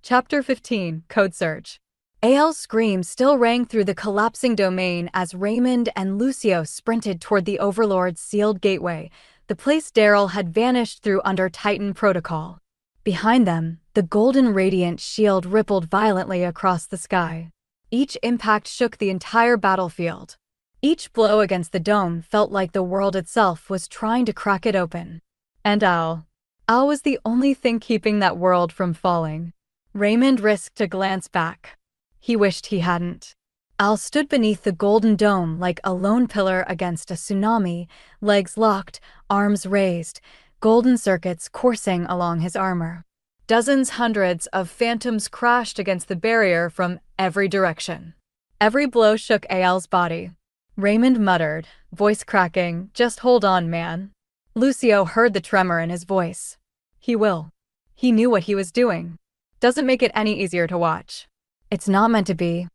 Chapter 15, Code Search. AL's scream still rang through the collapsing domain as Raymond and Lucio sprinted toward the Overlord's sealed gateway, the place Darrell had vanished through under Titan protocol. Behind them, the golden radiant shield rippled violently across the sky. Each impact shook the entire battlefield. Each blow against the dome felt like the world itself was trying to crack it open. And Al was the only thing keeping that world from falling. Raymond risked a glance back. He wished he hadn't. Al stood beneath the golden dome like a lone pillar against a tsunami, legs locked, arms raised, golden circuits coursing along his armor. Hundreds of phantoms crashed against the barrier from every direction. Every blow shook Al's body. Raymond muttered, voice cracking, "Just hold on, man." Lucio heard the tremor in his voice. He will. He knew what he was doing. Doesn't make it any easier to watch. It's not meant to be.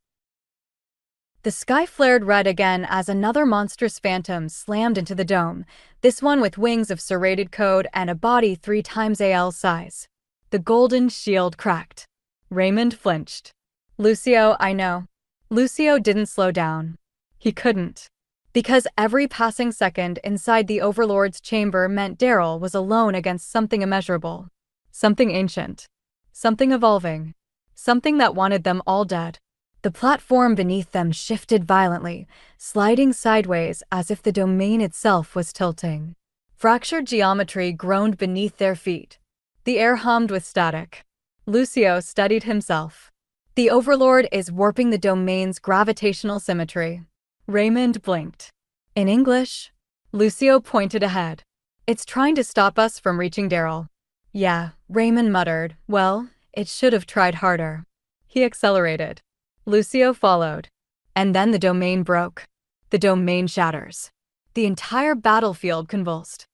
The sky flared red again as another monstrous phantom slammed into the dome, this one with wings of serrated code and a body 3 times Al's size. The golden shield cracked. Raymond flinched. Lucio, I know. Lucio didn't slow down. He couldn't. Because every passing second inside the Overlord's chamber meant Darrell was alone against something immeasurable. Something ancient. Something evolving. Something that wanted them all dead. The platform beneath them shifted violently, sliding sideways as if the domain itself was tilting. Fractured geometry groaned beneath their feet. The air hummed with static. Lucio steadied himself. The Overlord is warping the domain's gravitational symmetry. Raymond blinked. In English, Lucio pointed ahead. It's trying to stop us from reaching Darrell. Yeah, Raymond muttered. Well, it should have tried harder. He accelerated. Lucio followed. And then the domain broke. The domain shatters. The entire battlefield convulsed.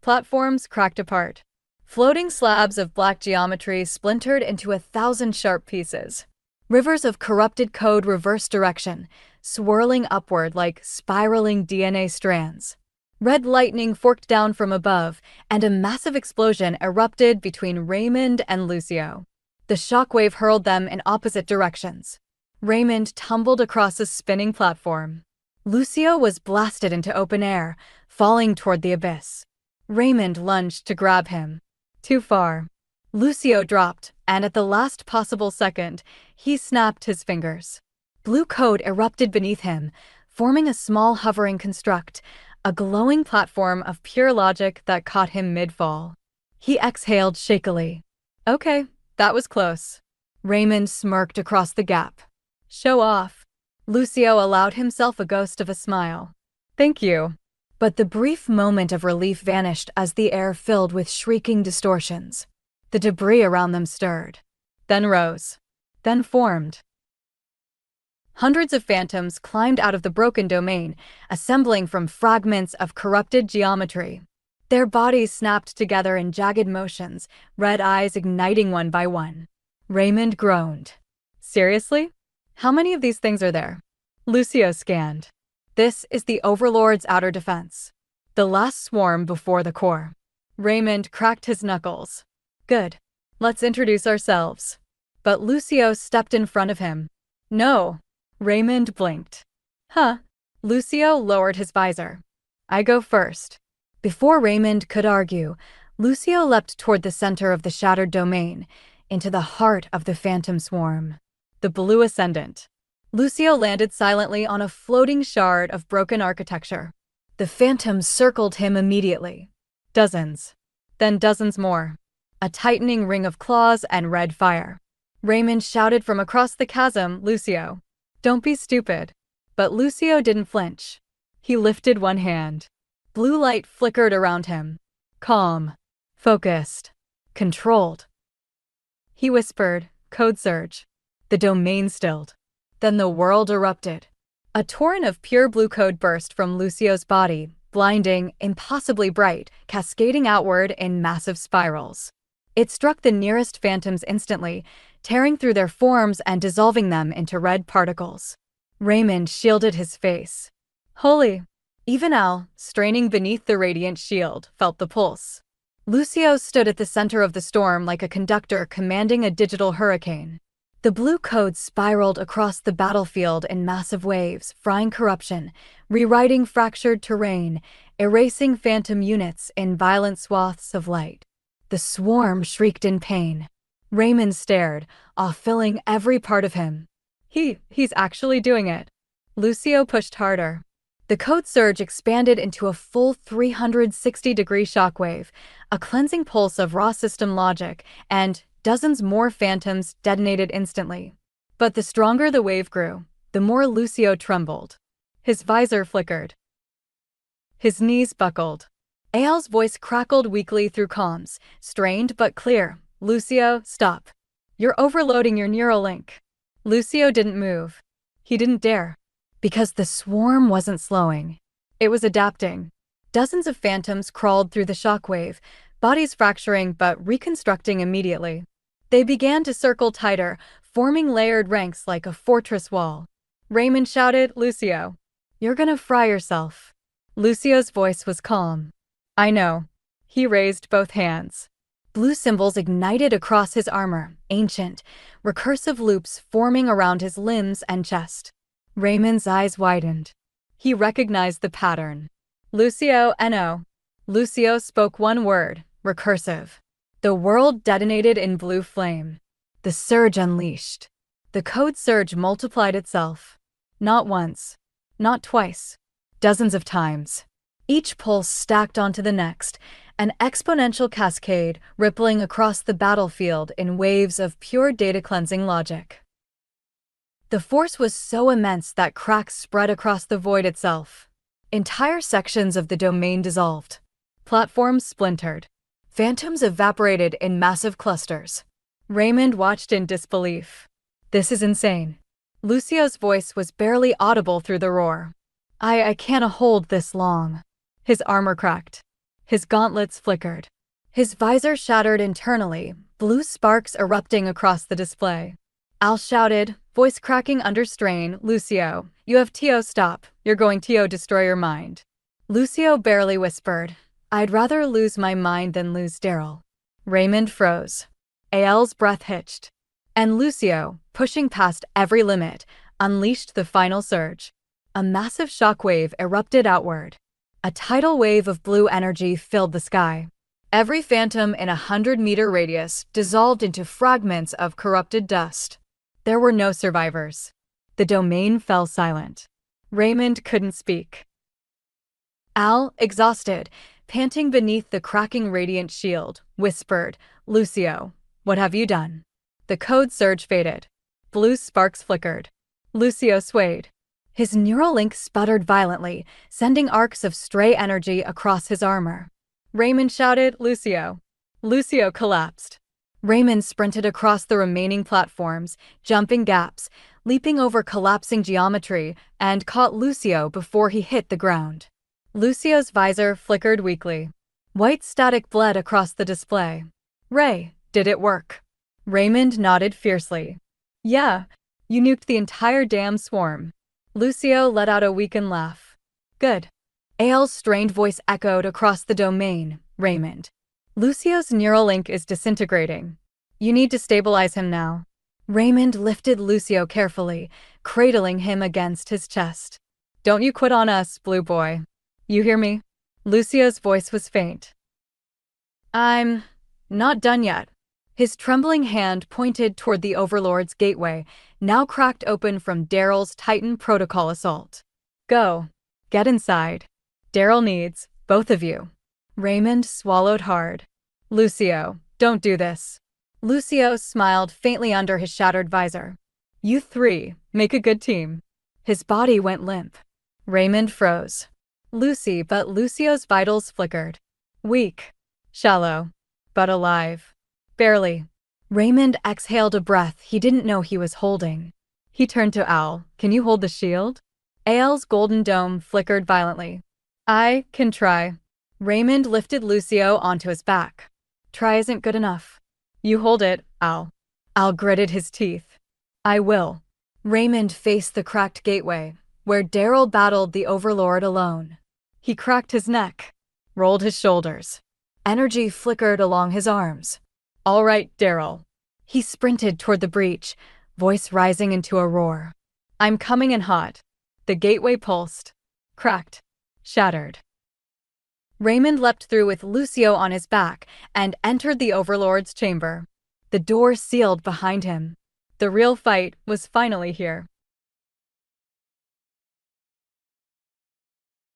Platforms cracked apart. Floating slabs of black geometry splintered into 1,000 sharp pieces. Rivers of corrupted code reversed direction, swirling upward like spiraling DNA strands. Red lightning forked down from above, and a massive explosion erupted between Raymond and Lucio. The shockwave hurled them in opposite directions. Raymond tumbled across a spinning platform. Lucio was blasted into open air, falling toward the abyss. Raymond lunged to grab him. Too far. Lucio dropped, and at the last possible second, he snapped his fingers. Blue code erupted beneath him, forming a small hovering construct, a glowing platform of pure logic that caught him mid-fall. He exhaled shakily. Okay, that was close. Raymond smirked across the gap. Show off. Lucio allowed himself a ghost of a smile. Thank you. But the brief moment of relief vanished as the air filled with shrieking distortions. The debris around them stirred, then rose, then formed. Hundreds of phantoms climbed out of the broken domain, assembling from fragments of corrupted geometry. Their bodies snapped together in jagged motions, red eyes igniting one by one. Raymond groaned. Seriously? How many of these things are there? Lucio scanned. This is the Overlord's outer defense. The last swarm before the core. Raymond cracked his knuckles. Good. Let's introduce ourselves. But Lucio stepped in front of him. No. Raymond blinked. Huh. Lucio lowered his visor. I go first. Before Raymond could argue, Lucio leapt toward the center of the shattered domain, into the heart of the phantom swarm. The Blue Ascendant. Lucio landed silently on a floating shard of broken architecture. The phantoms circled him immediately. Dozens. Then dozens more. A tightening ring of claws and red fire. Raymond shouted from across the chasm, Lucio. Don't be stupid. But Lucio didn't flinch. He lifted one hand. Blue light flickered around him. Calm. Focused. Controlled. He whispered, Code Surge. The domain stilled. Then the world erupted. A torrent of pure blue code burst from Lucio's body, blinding, impossibly bright, cascading outward in massive spirals. It struck the nearest phantoms instantly, tearing through their forms and dissolving them into red particles. Raymond shielded his face. Holy! Even Al, straining beneath the radiant shield, felt the pulse. Lucio stood at the center of the storm like a conductor commanding a digital hurricane. The blue code spiraled across the battlefield in massive waves, frying corruption, rewriting fractured terrain, erasing phantom units in violent swaths of light. The swarm shrieked in pain. Raymond stared, awe filling every part of him. He's actually doing it. Lucio pushed harder. The code surge expanded into a full 360-degree shockwave, a cleansing pulse of raw system logic, and dozens more phantoms detonated instantly. But the stronger the wave grew, the more Lucio trembled. His visor flickered. His knees buckled. Eyal's voice crackled weakly through comms, strained but clear. Lucio, stop. You're overloading your neural link. Lucio didn't move. He didn't dare. Because the swarm wasn't slowing. It was adapting. Dozens of phantoms crawled through the shockwave, bodies fracturing but reconstructing immediately. They began to circle tighter, forming layered ranks like a fortress wall. Raymond shouted, Lucio, you're gonna fry yourself. Lucio's voice was calm. I know. He raised both hands. Blue symbols ignited across his armor, ancient, recursive loops forming around his limbs and chest. Raymond's eyes widened. He recognized the pattern. Lucio, no. Lucio spoke one word, recursive. The world detonated in blue flame. The surge unleashed. The code surge multiplied itself. Not once. Not twice. Dozens of times. Each pulse stacked onto the next, an exponential cascade rippling across the battlefield in waves of pure data-cleansing logic. The force was so immense that cracks spread across the void itself. Entire sections of the domain dissolved. Platforms splintered. Phantoms evaporated in massive clusters. Raymond watched in disbelief. This is insane. Lucio's voice was barely audible through the roar. I can't hold this long. His armor cracked. His gauntlets flickered. His visor shattered internally, blue sparks erupting across the display. Al shouted, voice cracking under strain, Lucio, you have TO stop, you're going TO destroy your mind. Lucio barely whispered, I'd rather lose my mind than lose Darrell. Raymond froze. Eyal's breath hitched. And Lucio, pushing past every limit, unleashed the final surge. A massive shockwave erupted outward. A tidal wave of blue energy filled the sky. Every phantom in 100-meter radius dissolved into fragments of corrupted dust. There were no survivors. The domain fell silent. Raymond couldn't speak. Al, exhausted, panting beneath the cracking radiant shield, whispered, Lucio, what have you done? The code surge faded. Blue sparks flickered. Lucio swayed. His neural link sputtered violently, sending arcs of stray energy across his armor. Raymond shouted, Lucio. Lucio collapsed. Raymond sprinted across the remaining platforms, jumping gaps, leaping over collapsing geometry, and caught Lucio before he hit the ground. Lucio's visor flickered weakly. White static bled across the display. Ray, did it work? Raymond nodded fiercely. Yeah, you nuked the entire damn swarm. Lucio let out a weakened laugh. Good. Eyal's strained voice echoed across the domain, Raymond. Lucio's neural link is disintegrating. You need to stabilize him now. Raymond lifted Lucio carefully, cradling him against his chest. Don't you quit on us, blue boy. You hear me? Lucio's voice was faint. I'm not done yet. His trembling hand pointed toward the Overlord's gateway, now cracked open from Darrell's Titan protocol assault. Go. Get inside. Darrell needs both of you. Raymond swallowed hard. Lucio, don't do this. Lucio smiled faintly under his shattered visor. You three make a good team. His body went limp. Raymond froze. But Lucio's vitals flickered. Weak. Shallow. But alive. Barely. Raymond exhaled a breath he didn't know he was holding. He turned to Al. Can you hold the shield? Eyal's golden dome flickered violently. I can try. Raymond lifted Lucio onto his back. Try isn't good enough. You hold it, Al. Al gritted his teeth. I will. Raymond faced the cracked gateway, where Darrell battled the Overlord alone. He cracked his neck, rolled his shoulders. Energy flickered along his arms. "All right, Darrell." He sprinted toward the breach, voice rising into a roar. "I'm coming in hot." The gateway pulsed, cracked, shattered. Raymond leapt through with Lucio on his back and entered the Overlord's chamber. The door sealed behind him. The real fight was finally here.